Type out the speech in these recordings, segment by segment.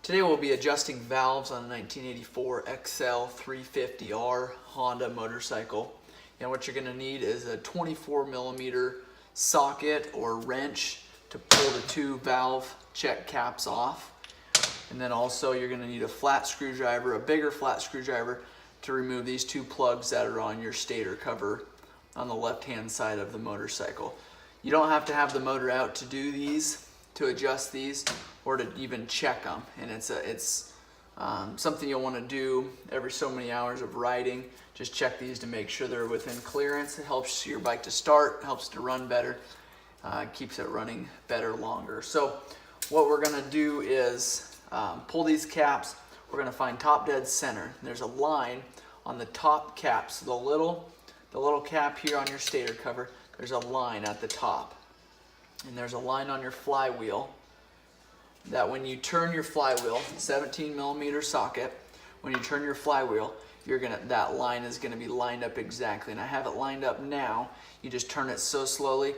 Today we'll be adjusting valves on a 1984 XL350R Honda motorcycle. And what you're going to need is a 24mm socket or wrench to pull the two valve check caps off. And then also you're going to need a flat screwdriver, a bigger flat screwdriver, to remove these two plugs that are on your stator cover on the left hand side of the motorcycle. You don't have to have the motor out to do these, to adjust these, or to even check them. And it's something you'll want to do every so many hours of riding. Just check these to make sure they're within clearance. It helps your bike to start, helps to run better, keeps it running better longer. So what we're going to do is pull these caps. We're going to find top dead center. There's a line on the top cap. So the little cap here on your stator cover, there's a line at the top. And there's a line on your flywheel that when you turn your flywheel, 17mm socket, when you turn your flywheel, that line is gonna be lined up exactly. And I have it lined up now. You just turn it so slowly.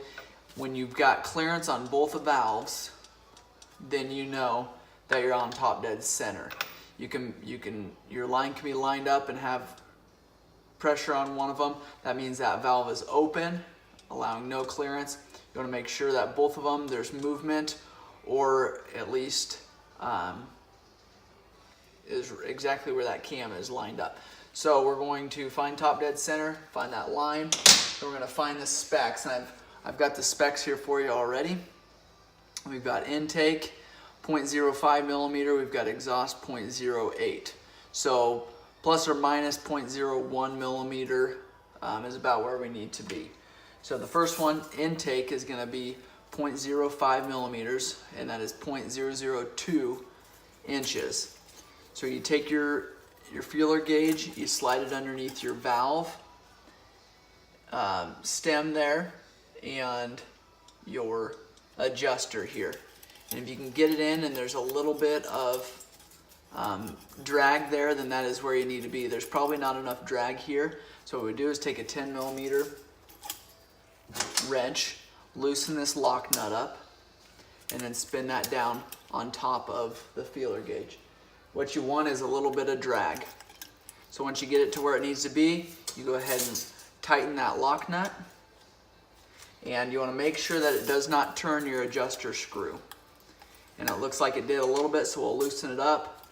When you've got clearance on both the valves, then you know that you're on top dead center. Your line can be lined up and have pressure on one of them. That means that valve is open, allowing no clearance. You want to make sure that both of them, there's movement, or at least is exactly where that cam is lined up. So we're going to find top dead center, find that line, and we're going to find the specs. And I've got the specs here for you already. We've got intake 0.05mm, we've got exhaust 0.08. So plus or minus 0.01mm is about where we need to be. So the first one, intake, is going to be 0.05mm, and that is 0.002 inches. So you take your feeler gauge, you slide it underneath your valve stem there, and your adjuster here. And if you can get it in and there's a little bit of drag there, then that is where you need to be. There's probably not enough drag here. So what we do is take a 10mm wrench, loosen this lock nut up, and then spin that down on top of the feeler gauge. What you want is a little bit of drag. So once you get it to where it needs to be, you go ahead and tighten that lock nut. And you want to make sure that it does not turn your adjuster screw. And it looks like it did a little bit, so we'll loosen it up.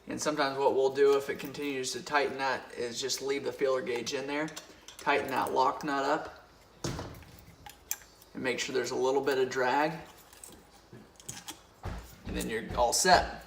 And sometimes what we'll do if it continues to tighten that is just leave the feeler gauge in there, tighten that lock nut up, and make sure there's a little bit of drag, and then you're all set.